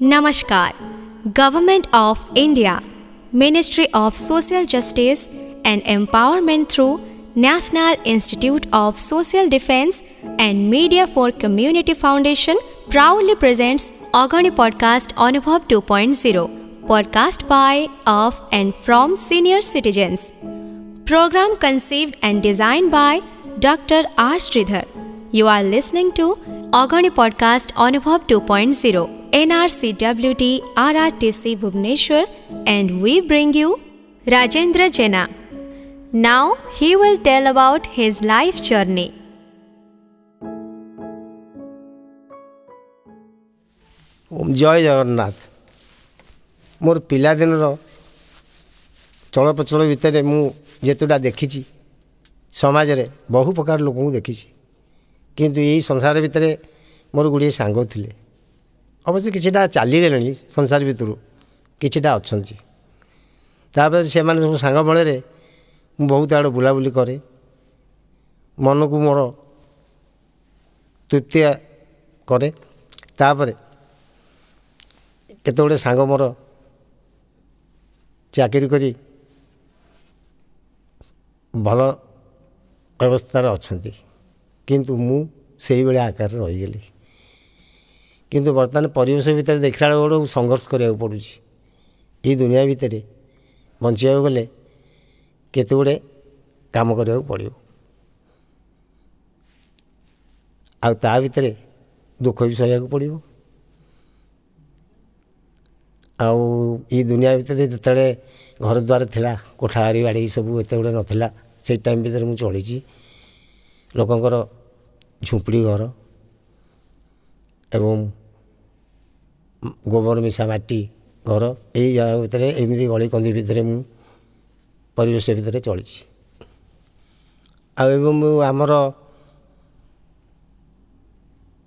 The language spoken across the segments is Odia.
Namaskar. Government of India, Ministry of Social Justice and Empowerment through National Institute of Social Defense and Media for Community Foundation proudly presents Agani Podcast Anubhav 2.0, podcast by, of and from senior citizens. Program conceived and designed by Dr. R. Sridhar. You are listening to Agani Podcast Anubhav 2.0. NRCWT RRTC Bhubaneswar, and we bring you Rajendra Jena. Now he will tell about his life journey. जय जगन्नाथ मोर पिलादिन चलप्रचल भितर मुझेतुटा देखी समाज रे बहु प्रकार लोक देखी किंतु यही संसार भितर मोर गुड़िए सांग थिले अवश्य किछिटा चलीगले संसार भितर किछिटा अच्छी तापर से सब सांग बड़े बहुत आड़ बुलाबुली करे मन को मोर तृप्ति करे तापर केते सांग मोर चाकरी करी भल व्यवस्था अच्छा किंतु मु से भाया आकार रहीगली किंतु बर्तमान परिवेश भितर देखला बेलू संघर्ष करा पड़ू ये दुनिया भितर बंचा गले केते गुड़े काम करा पड़ो आ भितर दुख भी सहया पड़ो आई दुनिया भितर जिते घर द्वार थिला कोठारी बाड़ी सब एत गुड़े नाला से टाइम भितर मुझे चली लोकंर झुंपड़ी घर एवं गोबर मिशा माटी घर यही जगह भितर एमती गली कंदी भितर मु परिवेश भितर चली आमर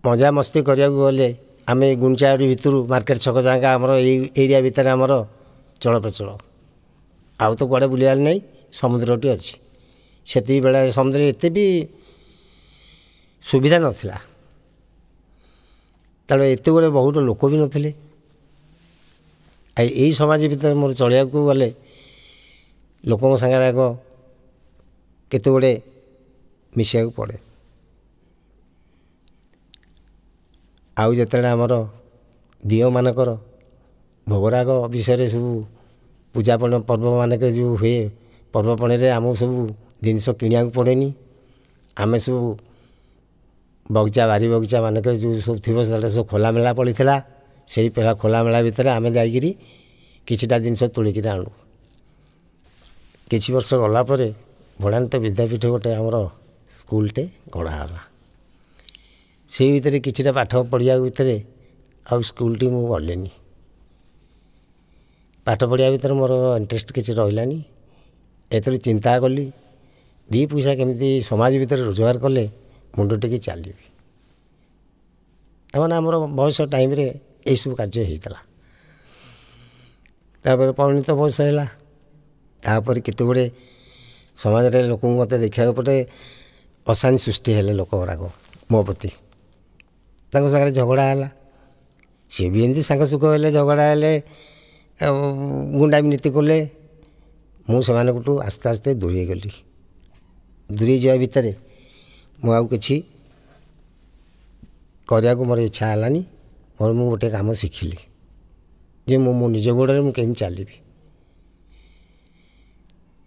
मजा मस्ती करने गले आम गुंचाड़ी भितर मार्केट छक जाएगा आमर एरिया भितर आमर चल प्रचल आउ तो कड़े बुलार नहीं समुद्रटी अच्छी से बेला समुद्र एत भी सुविधा नाला तेणु एत गुड़े बहुत लोक भी नथिले यही समाज भितर मोर चलिया गले लोकों सागर आग केते गुड़े मिसिया पड़े आउ जिते आमर दिओ मानकर भोगराग विषय सब पूजा पर्व मानक जो हुए पर्वपणे आमको सब जिनस किणा पड़ेनी आम सब बगीचा बारी बगीचा मानक जो सब थी सब खोलामेला पड़ी से पहला खोलामेला भितर आम जाकि किछिटा जिनस तोलिक आणु किछि वर्ष गलापर भड़ान्त विद्यापीठ गोटे आमर स्कूलटे गढ़ाला से भितर किछिटा पाठ पढ़िया भितर आ स्कूलटी मु गलेनी पाठ पढ़िया भितर मोर इंटरेस्ट किसी रहिलानी एथर चिंता कली दी पैसा केमती समाज भितर रोजगार कले मुंड टेकी चलि तमाने आमर बयस टाइम रे यही सब कार्य होता परिणत बयस है तापर केते गुड़े समाज रे लोक मत देखा पटे अशांति सृष्टि हेले लोक गुराक मो प्रति सागर झगड़ा है सी भी एमती सांग सुख हेले झगड़ा हेले गुंडा नीति कले मुझे आस्ते आस्ते दूरे गली दूरे जा भितर मुझे करने को मोर इच्छा है मोर मु गोटे काम शिखिली जे मो निज गोड़े मुझे चलि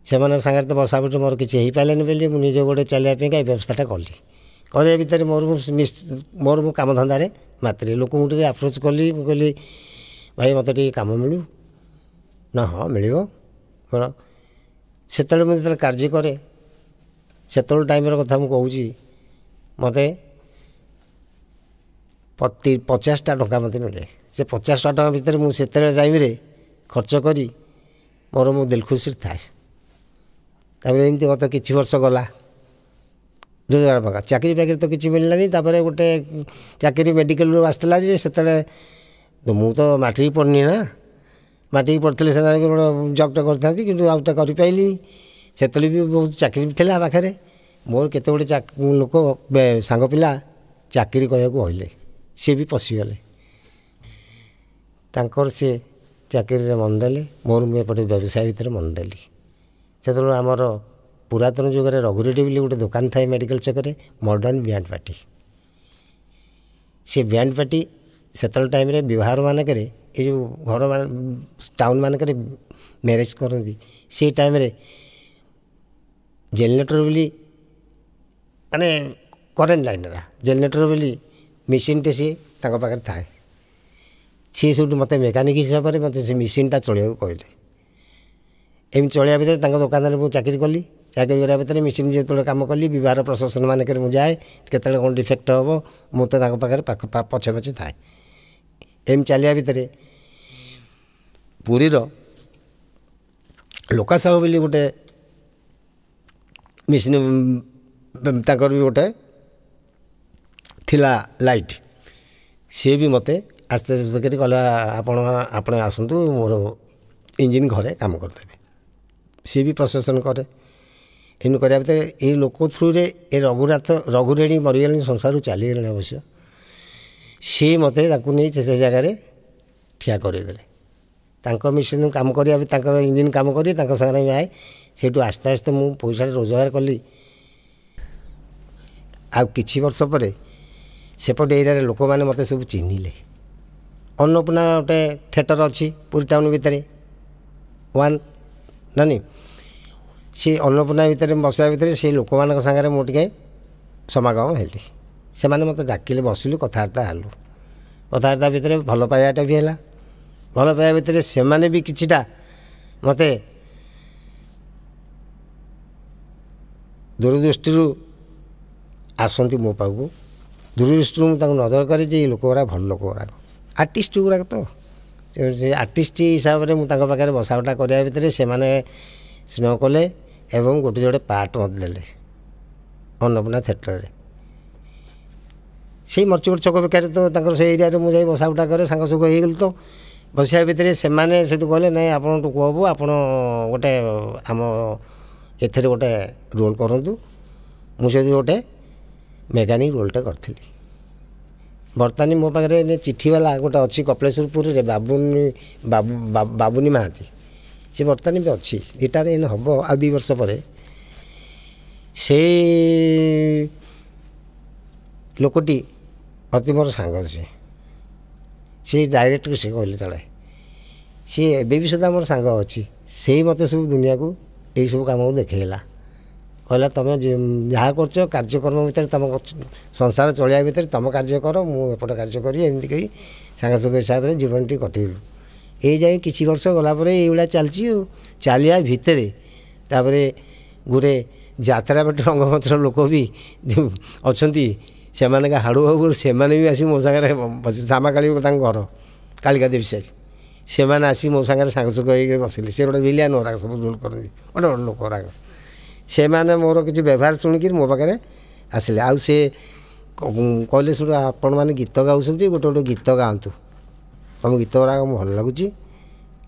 से सागर तो बसा बुट मोर किसी हो पारे बोली मुझे निज गोड़े चलने का व्यवस्थाटा कली करने भितर मोर मु कम धंदारे मात्र लोक मुझे आप्रोच कली कहली भाई मत कम मिलू ना हाँ मिल मोर से मुझे कार्य कै से टाइम कथा मुझे मत 50टा टंका मत मिले से 50टा टंका भितर मुझे टाइम खर्च करी मोर मु दिल खुशी थाए एमती गत कि वर्ष गला रोजगार पका चाकरी बाकरी तो किसी मिललानी गोटे चाकरी मेडिकल आसला से मु तो मैट्रिक पढ़नी ना मैट्रिक पढ़ी से जबटा करता कि आउटा करपाइली से भी बहुत चाकरी था पाखे मोर केते गुड़े लोक सांग पिला चाकरी कहूँ कहले सी भी पशिगले ତାଙ୍କର ସେ ଚାକିରିରେ ମନ ଦେଲେ, ମୋର ମୁଁ ଏପଟେ ବ୍ୟବସାୟ ଭିତରେ ମନ ଦେଲି। ସେତେବେଳେ ଆମର ପୁରାତନ ଯୁଗରେ ରଘୁରେଡି ବୋଲି ଗୋଟେ ଦୋକାନ ଥାଏ ମେଡ଼ିକାଲ ଛକରେ, ମଡ଼ର୍ଣ୍ଣ ବ୍ୟାଣ୍ଡ ପାର୍ଟି। ସେ ବ୍ୟାଣ୍ଡ ପାର୍ଟି ସେତେବେଳେ ଟାଇମ୍ରେ ବିବାହ ମାନଙ୍କରେ, ଏ ଯେଉଁ ଘର ଟାଉନ ମାନଙ୍କରେ ମ୍ୟାରେଜ୍ କରନ୍ତି, ସେଇ ଟାଇମ୍ରେ ଜେନେରେଟର ବୋଲି ମାନେ କରେଣ୍ଟ ଲାଇନର ଜେନେରେଟର ବୋଲି ମେସିନ୍ଟେ ସିଏ ତାଙ୍କ ପାଖରେ ଥାଏ। ସିଏ ସବୁଠୁ ମୋତେ ମେକାନିକ୍ ହିସାବରେ ମୋତେ ସେ ମେସିନ୍ଟା ଚଳାଇବାକୁ କହିଲେ। ଏମିତି ଚଳାଇବା ଭିତରେ ତାଙ୍କ ଦୋକାନରେ ମୁଁ ଚାକିରି କଲି। ଚାକିରି କରିବା ଭିତରେ ମେସିନ୍ ଯେତେବେଳେ କାମ କଲି, ବିବାହ ପ୍ରଶାସନ ମାନଙ୍କରେ ମୁଁ ଯାଏ, କେତେବେଳେ କ'ଣ ଡିଫେକ୍ଟ ହେବ ମୁଁ ତ ତାଙ୍କ ପାଖରେ ପଛେ ପଛେ ଥାଏ। ଏମିତି ଚାଲିବା ଭିତରେ ପୁରୀର ଲୋକା ସାହୁ ବୋଲି ଗୋଟେ ମେସିନ୍, ତାଙ୍କର ବି ଗୋଟେ ଥିଲା ଲାଇଟ୍, ସିଏ ବି ମୋତେ ଆସ୍ତେ ଆସ୍ତେ କରି କହିଲା ଆପଣ ଆସନ୍ତୁ, ମୋର ଇଞ୍ଜିନ୍ ଘରେ କାମ କରିଦେବେ। ସିଏ ବି ପ୍ରଶାସନ କରେ। ଏମିତି କରିବା ଭିତରେ ଏଇ ଲୋକ ଥ୍ରୁରେ ଏ ରଘୁରେଣୀ ମରିଗଲେଣି, ସଂସାରରୁ ଚାଲିଗଲେଣି ଅବଶ୍ୟ। ସିଏ ମୋତେ ତାକୁ ନେଇ ସେ ଜାଗାରେ ଠିଆ କରେଇଦେଲେ। ତାଙ୍କ ମେସିନ୍ କାମ କରିବା, ତାଙ୍କର ଇଞ୍ଜିନ୍ କାମ କରି ତାଙ୍କ ସାଙ୍ଗରେ ଯାଏ। ସେଇଠୁ ଆସ୍ତେ ଆସ୍ତେ ମୁଁ ପଇସାଟା ରୋଜଗାର କଲି। ଆଉ କିଛି ବର୍ଷ ପରେ ସେପଟେ ଏରିଆରେ ଲୋକମାନେ ମୋତେ ସବୁ ଚିହ୍ନିଲେ। ଅନ୍ନପୂର୍ଣ୍ଣା ଗୋଟେ ଥିଏଟର ଅଛି ପୁରୀ ଟାଉନ ଭିତରେ, ୱାନ୍ ନାନି, ସେ ଅନ୍ନପୂର୍ଣ୍ଣା ଭିତରେ ବସିବା ଭିତରେ ସେ ଲୋକମାନଙ୍କ ସାଙ୍ଗରେ ମୁଁ ଟିକେ ସମାଗମ ହେଲି। ସେମାନେ ମୋତେ ଡାକିଲେ, ବସିଲୁ, କଥାବାର୍ତ୍ତା ହେଲୁ। କଥାବାର୍ତ୍ତା ଭିତରେ ଭଲ ପାଇବାଟା ବି ହେଲା। ଭଲ ପାଇବା ଭିତରେ ସେମାନେ ବି କିଛିଟା ମୋତେ ଦୂରଦୃଷ୍ଟିରୁ ଆସନ୍ତି ମୋ ପାଖକୁ। ଦୂରଦୃଷ୍ଟିରୁ ମୁଁ ତାଙ୍କୁ ନଜର କରେ ଯେ ଏ ଲୋକଗୁଡ଼ା ଭଲ ଲୋକଗୁଡ଼ାକ, ଆର୍ଟିଷ୍ଟ ଗୁଡ଼ାକ। ତ ସେ ଆର୍ଟିଷ୍ଟ ହିସାବରେ ମୁଁ ତାଙ୍କ ପାଖରେ ବସା ଉଠା କରିବା ଭିତରେ ସେମାନେ ସ୍ନେହ କଲେ ଏବଂ ଗୋଟେ ଯୋଡ଼େ ପାର୍ଟ ମୋତେ ଦେଲେ ଅନ୍ନପୂର୍ଣ୍ଣା ଥିଏଟରରେ। ସେଇ ମର୍ଚିବଟ ଛକ ବେକାରେ ତ ତାଙ୍କର ସେଇ ଏରିଆରେ ମୁଁ ଯାଇ ବସା ଉଠା କରେ, ସାଙ୍ଗ ସୁଖ ହେଇଗଲି। ତ ବସିବା ଭିତରେ ସେମାନେ ସେଠୁ କହିଲେ, ନାଇଁ ଆପଣଠୁ କୁହବୁ, ଆପଣ ଗୋଟେ ଆମ ଏଥିରେ ଗୋଟେ ରୋଲ୍ କରନ୍ତୁ। ମୁଁ ସେଠି ଗୋଟେ ମେକାନିକ୍ ରୋଲ୍ଟା କରିଥିଲି। ବର୍ତ୍ତମାନ ମୋ ପାଖରେ ଚିଠିବାଲା ଗୋଟେ ଅଛି କପିଳେଶ୍ୱରପୁରରେ, ବାବୁନି ମହାନ୍ତି। ସେ ବର୍ତ୍ତମାନ ବି ଅଛି, ରିଟାୟାର ଏଇନେ ହେବ ଆଉ 2 ବର୍ଷ ପରେ। ସେଇ ଲୋକଟି ଅତି ମୋର ସାଙ୍ଗ। ସେ ଡାଇରେକ୍ଟ ସେ କହିଲେ ଚଳେ, ସିଏ ଏବେ ବି ସୁଦ୍ଧା ମୋର ସାଙ୍ଗ ଅଛି। ସେଇ ମୋତେ ସବୁ ଦୁନିଆକୁ ଏଇସବୁ କାମକୁ ଦେଖେଇଲା। କହିଲା, ତୁମେ ଯାହା କରୁଛ କାର୍ଯ୍ୟକ୍ରମ ଭିତରେ, ତୁମ ସଂସାର ଚଳିବା ଭିତରେ ତୁମ କାର୍ଯ୍ୟ କର, ମୁଁ ଏପଟେ କାର୍ଯ୍ୟ କରିବି। ଏମିତି କରି ସାଙ୍ଗସୁଖ ହିସାବରେ ଜୀବନଟି କଟେଇଲୁ। ଏଇ ଯାଇ କିଛି ବର୍ଷ ଗଲା ପରେ ଏଇଭଳିଆ ଚାଲିଛି। ଆଉ ଚାଲିବା ଭିତରେ ତାପରେ ଗୋଟେ ଯାତ୍ରା ବାଟି ରଙ୍ଗମଞ୍ଚର ଲୋକ ବି ଅଛନ୍ତି, ସେମାନଙ୍କ ହାଡ଼ୁ ହଉ, ସେମାନେ ବି ଆସି ମୋ ସାଙ୍ଗରେ ସାମାକାଳୀ ତାଙ୍କ ଘର କାଳିକା ଦେବୀ ସାହି, ସେମାନେ ଆସି ମୋ ସାଙ୍ଗରେ ସାଙ୍ଗସୁଖ ହେଇକି ବସିଲେ। ସେ ଗୋଟେ ଭିଲିଆନ ଗୁଡ଼ାକ ସବୁ ରୋଲ୍ କରନ୍ତି, ଗୋଟେ ବଡ଼ ଲୋକ ଗୁଡ଼ାକ। ସେମାନେ ମୋର କିଛି ବ୍ୟବହାର ଶୁଣିକିରି ମୋ ପାଖରେ ଆସିଲେ। ଆଉ ସେ କହିଲେ, ଶୁଣ ଆପଣମାନେ ଗୀତ ଗାଉଛନ୍ତି, ଗୋଟେ ଗୋଟେ ଗୀତ ଗାଆନ୍ତୁ, ତୁମ ଗୀତ ଗୁଡ଼ାକ ଭଲ ଲାଗୁଛି।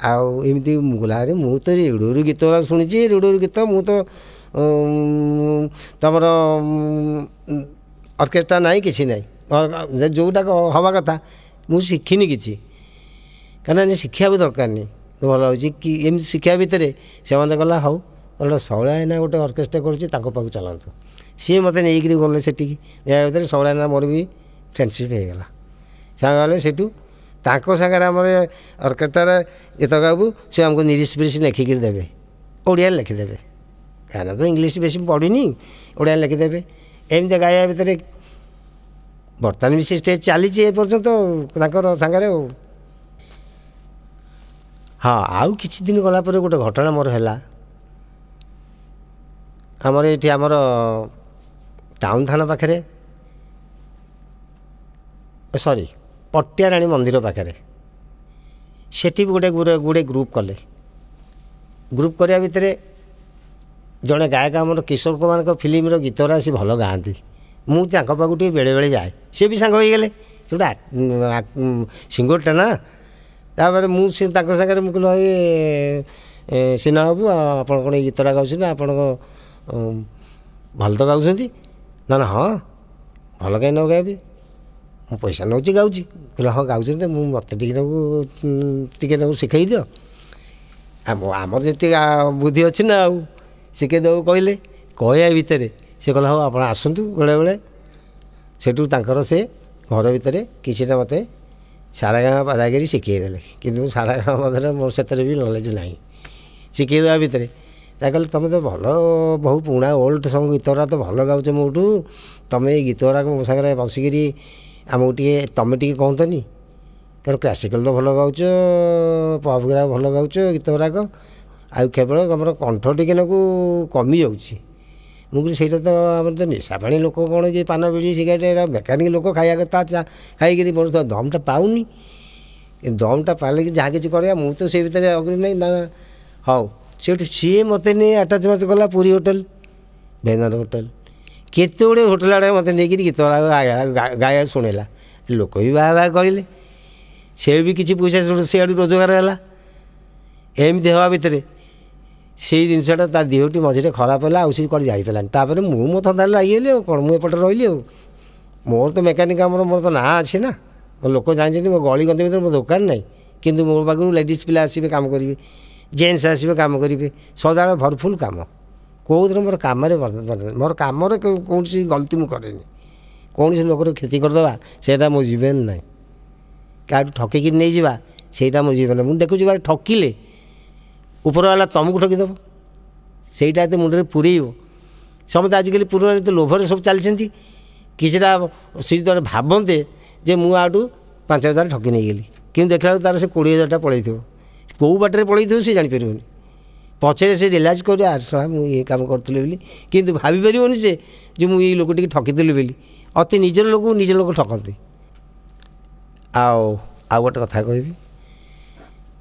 ଆଉ ଏମିତି ମୁଁ କହିଲା, ଆରେ ମୁଁ ତ ରେଡ଼ିଓରୁ ଗୀତ ଗୁଡ଼ାକ ଶୁଣିଛି, ରେଡ଼ିଓରୁ ଗୀତ, ମୁଁ ତ ତୁମର ଅର୍କେଷ୍ଟ୍ରା ନାହିଁ, କିଛି ନାହିଁ, ଯେଉଁଟାକ ହେବା କଥା ମୁଁ ଶିଖିନି କିଛି। କାହିଁକିନା ଶିଖିବା ବି ଦରକାର ନାହିଁ, ଭଲ ହେଉଛି କି ଏମିତି ଶିଖିବା ଭିତରେ ସେମାନେ ଗଲା, ହଉ ଗୋଟେ ଶୈଳାୟନା ଗୋଟେ ଅର୍କେଷ୍ଟ୍ରା କରୁଛି, ତାଙ୍କ ପାଖକୁ ଚାଲନ୍ତୁ। ସିଏ ମୋତେ ନେଇକରି ଗଲେ ସେଠିକି। ଏହା ଭିତରେ ଶୈଳାୟନା ମୋର ବି ଫ୍ରେଣ୍ଡସିପ୍ ହେଇଗଲା। ସାଙ୍ଗ ଗଲେ ସେଠୁ ତାଙ୍କ ସାଙ୍ଗରେ ଆମର ଅର୍କେଷ୍ଟ୍ରାରେ ଗୀତ ଗାଇବୁ, ସେ ଆମକୁ ନିରିଶ ଫିରିଶ ଲେଖିକିରି ଦେବେ, ଓଡ଼ିଆରେ ଲେଖିଦେବେ। କାହିଁକିନା ତ ଇଂଲିଶ ବେଶୀ ପଢ଼ିନି, ଓଡ଼ିଆରେ ଲେଖିଦେବେ। ଏମିତି ଗାଇବା ଭିତରେ ବର୍ତ୍ତମାନ ବି ସେ ଷ୍ଟେଜ୍ ଚାଲିଛି ଏ ପର୍ଯ୍ୟନ୍ତ ତାଙ୍କର ସାଙ୍ଗରେ। ଆଉ ହଁ, ଆଉ କିଛି ଦିନ ଗଲା ପରେ ଗୋଟେ ଘଟଣା ମୋର ହେଲା। ଆମର ଏଠି ଆମର ଟାଉନ ଥାନା ପାଖରେ, ସରି ପଟିଆରାଣୀ ମନ୍ଦିର ପାଖରେ, ସେଠି ବି ଗୋଟେ ଗ୍ରୁପ୍ କଲେ। ଗ୍ରୁପ୍ କରିବା ଭିତରେ ଜଣେ ଗାୟକ ଆମର କିଶୋର କୁମାରଙ୍କ ଫିଲ୍ମର ଗୀତରା ସେ ଭଲ ଗାଆନ୍ତି। ମୁଁ ତାଙ୍କ ପାଖକୁ ଟିକେ ବେଳେବେଳେ ଯାଏ, ସେ ବି ସାଙ୍ଗ ହେଇଗଲେ। ସେ ଗୋଟେ ସିଙ୍ଗରଟା ନା। ତାପରେ ମୁଁ ସେ ତାଙ୍କ ସାଙ୍ଗରେ ମୁଁ କହିଲି, ସିନା ବାବୁ ଆପଣ କ'ଣ ଏଇ ଗୀତଟା ଗାଉଛନ୍ତି, ଆପଣଙ୍କ ଭଲ ତ ଗାଉଛନ୍ତି। ନା ହଁ, ଭଲ କାହିଁ ନ ଗାଇବି, ମୁଁ ପଇସା ନେଉଛି ଗାଉଛି। କହିଲେ ହଁ ଗାଉଛନ୍ତି ମୁଁ ମୋତେ ଟିକେ ନାକୁ ଶିଖେଇ ଦିଅ। ଆମର ଯେତିକି ବୁଦ୍ଧି ଅଛି ନା ଆଉ ଶିଖେଇ ଦେବ କହିଲେ। କହିବା ଭିତରେ ସେ କହିଲା ହଉ ଆପଣ ଆସନ୍ତୁ ବେଳେବେଳେ। ସେଠୁ ତାଙ୍କର ସେ ଘର ଭିତରେ କିଛିଟା ମୋତେ ସାରାଗାମା ପାଦାଗିରି ଶିଖେଇ ଦେଲେ। କିନ୍ତୁ ସାରାଗାମା ମଧ୍ୟରେ ମୋର ସେଥିରେ ବି ନଲେଜ ନାହିଁ। ଶିଖେଇ ଦେବା ଭିତରେ ତା କହିଲେ ତୁମେ ତ ଭଲ ବହୁ ପୁରୁଣା ଓଲ୍ଡ ସଙ୍ଗ ଗୀତଗୁଡ଼ା ତ ଭଲ ଗାଉଛ ମୋଠୁ, ତୁମେ ଏଇ ଗୀତ ଗୁଡ଼ାକ ମୋ ସାଙ୍ଗରେ ବସିକିରି ଆମକୁ ତୁମେ ଟିକେ କହନ୍ତନି, କାରଣ କ୍ଲାସିକାଲ ତ ଭଲ ଗାଉଛ, ପପ୍ ଗୁଡ଼ାକ ଭଲ ଗାଉଛ ଗୀତ ଗୁଡ଼ାକ, ଆଉ କେବଳ ତୁମର କଣ୍ଠ ଟିକେ ନାକୁ କମିଯାଉଛି। ମୁଁ କହିଲି ସେଇଟା ତ ଆମର ତ ନିଶା ପାଣି ଲୋକ କ'ଣ କି ପାନ ବିଡ଼ି ସିଗାରେଟ୍ ଏରା ମେକାନିକ୍ ଲୋକ ଖାଇବା କଥା ଖାଇକିରି ମୋର ତ ଦମଟା ପାଉନି। ଦମଟା ପାଇଲେ କି ଯାହା କିଛି କରିବା ମୁଁ ତ ସେ ଭିତରେ ଅଗ୍ରି ନାହିଁ ନା। ହଉ ସେଠୁ ସିଏ ମୋତେ ନେଇ ଆଟାଚମେଣ୍ଟ କଲା ପୁରୀ ହୋଟେଲ, ଭେନ୍ଦର ହୋଟେଲ, କେତେ ଗୁଡ଼ିଏ ହୋଟେଲ ଆଡ଼େ ମୋତେ ନେଇକିରି ଗୀତ ଗାଇବା ଶୁଣେଇଲା। ଲୋକ ବି ବାହା କହିଲେ, ସେ ବି କିଛି ପଇସା ସେଆଡ଼ୁ ରୋଜଗାର ହେଲା। ଏମିତି ହେବା ଭିତରେ ସେଇ ଜିନିଷଟା ତା ଦେହଟି ମଝିରେ ଖରାପ ହେଲା, ଆଉ ସେ କୁଆଡ଼େ ଯାଇପାରିଲାନି। ତାପରେ ମୁଁ ମୋ ଧନ୍ଦାରେ ଲାଗିଗଲି ଆଉ କ'ଣ, ମୁଁ ଏପଟେ ରହିଲି ଆଉ। ମୋର ତ ମେକାନିକ୍ କାମର ମୋର ତ ନାଁ ଅଛି ନା, ମୋ ଲୋକ ଜାଣିଛନ୍ତି ମୋ ଗଳି ଗନ୍ଧ ଭିତରେ ମୋ ଦୋକାନ ନାହିଁ, କିନ୍ତୁ ମୋ ପାଖରୁ ଲେଡ଼ିଜ୍ ପିଲା ଆସିବେ କାମ କରିବେ, ଜେଣ୍ଟସ୍ ଆସିବେ କାମ କରିବେ, ସଦାବେଳେ ଭରଫୁଲ କାମ। କେଉଁଥିରେ ମୋର କାମରେ ମୋର କାମରେ କୌଣସି ଗଲତି ମୁଁ କରେନି। କୌଣସି ଲୋକର କ୍ଷତି କରିଦେବା ସେଇଟା ମୋ ଜୀବନ ନାହିଁ। କାହାଠୁ ଠକିକି ନେଇଯିବା ସେଇଟା ମୋ ଜୀବନ। ମୁଁ ଦେଖୁଛି ବା ଠକିଲେ ଉପରବାଲା ତୁମକୁ ଠକିଦେବ, ସେଇଟା ଏତେ ମୁଣ୍ଡରେ ପୁରେଇବ। ସମସ୍ତେ ଆଜିକାଲି ପୁରୁଣା ତ ଲୋଭରେ ସବୁ ଚାଲିଛନ୍ତି। କିଛିଟା ସେ ଯେତେବେଳେ ଭାବନ୍ତେ ଯେ ମୁଁ ଆଠୁ 5,000 ଠକି ନେଇଗଲି, କିନ୍ତୁ ଦେଖିଲା ବେଳକୁ ତା'ର ସେ 20,000ଟା ପଳେଇଥିବ। କେଉଁ ବାଟରେ ପଳେଇଥିବ ସେ ଜାଣିପାରିବନି। ପଛରେ ସେ ରିଲାଇଜ୍ କରି ଆରେ ମୁଁ ଏ କାମ କରୁଥିଲି ବୋଲି, କିନ୍ତୁ ଭାବିପାରିବନି ସେ ଯେ ମୁଁ ଏଇ ଲୋକ ଟିକେ ଠକିଥିଲି ବୋଲି। ଅତି ନିଜର ଲୋକକୁ ନିଜ ଲୋକ ଠକନ୍ତି। ଆଉ ଗୋଟେ କଥା କହିବି,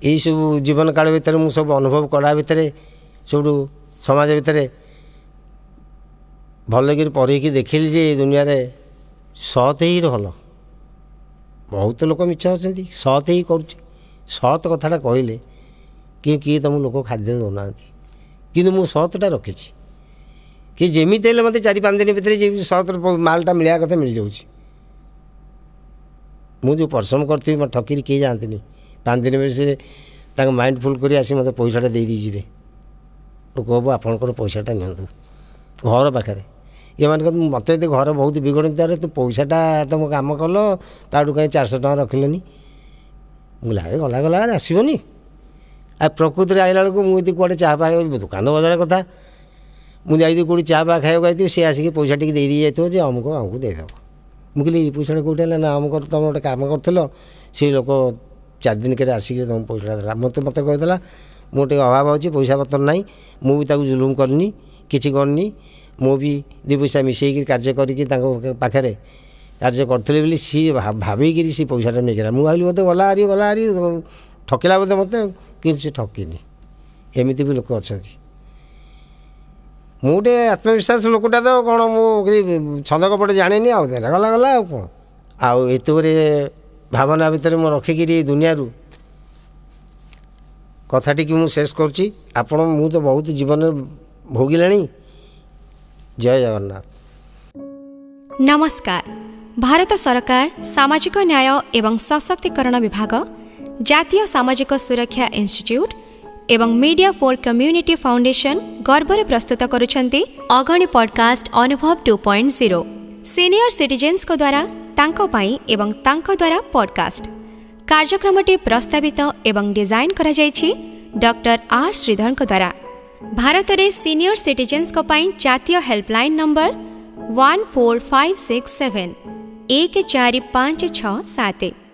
ଏଇସବୁ ଜୀବନ କାଳ ଭିତରେ ମୁଁ ସବୁ ଅନୁଭବ କଲା ଭିତରେ ସବୁଠୁ ସମାଜ ଭିତରେ ଭଲକରି ପଢ଼େଇକି ଦେଖିଲି ଯେ ଦୁନିଆରେ ସତ୍ ହିଁ ଭଲ। ବହୁତ ଲୋକ ମିଛ ଅଛନ୍ତି, ସତ୍ ହିଁ କରୁଛି। ସତ୍ କଥାଟା କହିଲେ କିଏ ତୁମ ଲୋକ ଖାଦ୍ୟ ଦେଉନାହାନ୍ତି, କିନ୍ତୁ ମୁଁ ସତ୍ଟା ରଖିଛି। କି ଯେମିତି ହେଲେ ମୋତେ 4-5 ଦିନ ଭିତରେ ଯେମିତି ସତ୍ ମାଲଟା ମିଳିବା କଥା ମିଳିଯାଉଛି। ମୁଁ ଯେଉଁ ପରିଶ୍ରମ କରିଥିବି ମୋତେ ଠକିରି କେହି ଯାଆନ୍ତିନି। 5 ଦିନ ଭିତରେ ତାଙ୍କ ମାଇଣ୍ଡ ଫୁଲ୍ କରି ଆସି ମୋତେ ପଇସାଟା ଦେଇଯିବେ। ଲୋକ ହବ ଆପଣଙ୍କର ପଇସାଟା ନିଅନ୍ତୁ ଘର ପାଖରେ। ଏମାନେ ମୋତେ ଯଦି ଘର ବହୁତ ବିଗଡ଼ନ୍ତି, ତାହେଲେ ତୁ ପଇସାଟା ତୁମ କାମ କଲ, ତାଠୁ କାହିଁ 400 ଟଙ୍କା ରଖିଲନି। ମୁଁ କହିଲି ଗଲା ଆସିବନି। ଆଉ ପ୍ରକୃତିରେ ଆଇଲା ବେଳକୁ ମୁଁ ଯଦି କୁଆଡ଼େ ଚାହା ପାହା ଦୋକାନ ବଜାର କଥା, ମୁଁ ଯାଇଥିଲି କେଉଁଠି ଚାହା ପାହା ଖାଇବାକୁ ଯାଇଥିବି, ସେ ଆସିକି ପଇସା ଟିକେ ଦେଇ ଯାଇଥିବ ଯେ ଆମକୁ ଦେଇଦେବ। ମୁଁ କହିଲି ଏଇ ପଇସାଟା କେଉଁଠି ହେଲା ନା ଆମକୁ ତୁମେ ଗୋଟେ କାମ କରିଥିଲ, ସେଇ ଲୋକ 4 ଦିନକରେ ଆସିକି ତୁମ ପଇସାଟା ଦେଲା। ମୋତେ କହିଦେଲା ମୁଁ ଟିକେ ଅଭାବ ଅଛି, ପଇସା ପତ୍ର ନାହିଁ। ମୁଁ ବି ତାକୁ ଜୁଲୁମ କରିନି, କିଛି କରିନି। ମୁଁ ବି 2 ପଇସା ମିଶାଇକି କାର୍ଯ୍ୟ କରିକି ତାଙ୍କ ପାଖରେ କାର୍ଯ୍ୟ କରିଥିଲି ବୋଲି ସିଏ ଭାବିକିରି ସେ ପଇସାଟା ନେଇଗଲା। ମୁଁ ଭାବିଲି ବୋଧେ ଗଲା ହାରି ଠକିଲା ବୋଧେ ମୋତେ, କିନ୍ତୁ ସେ ଠକିନି। ଏମିତି ବି ଲୋକ ଅଛନ୍ତି। ମୁଁ ଗୋଟେ ଆତ୍ମବିଶ୍ୱାସ ଲୋକଟା ତ କ'ଣ, ମୁଁ ଛନ୍ଦ କପଟ ଜାଣେନି, ଆଉ ଦେଲା ଗଲା ଆଉ କ'ଣ। ଆଉ ଏତେଗୁରେ ଭାବନା ଭିତରେ ମୁଁ ରଖିକିରି ଦୁନିଆରୁ କଥାଟିକି ମୁଁ ଶେଷ କରୁଛି। ମୁଁ ତ ବହୁତ ଜୀବନରେ ଭୋଗିଲାଣି। ଜୟ ଜଗନ୍ନାଥ। ନମସ୍କାର। ଭାରତ ସରକାର ସାମାଜିକ ନ୍ୟାୟ ଏବଂ ସଶକ୍ତିକରଣ ବିଭାଗ, ଜାତୀୟ ସାମାଜିକ ସୁରକ୍ଷା ଇନଷ୍ଟିଚ୍ୟୁଟ୍ ଏବଂ ମିडिया फॉर कम्युनिटी फाउंडेशन गर्वरे प्रस्तुत करुछंती अगणी पॉडकास्ट अनुभव 2.0 सीनियर सिटीजन्स को द्वारा तांको पाई एवं तांको द्वारा पॉडकास्ट कार्यक्रमटी प्रस्तावित एवं डिजाइन करा जायछि डॉक्टर आर श्रीधर को द्वारा। भारत रे सीनियर सिटीजन्स को पाई जातीय हेल्पलाइन नंबर 14567 1456 7।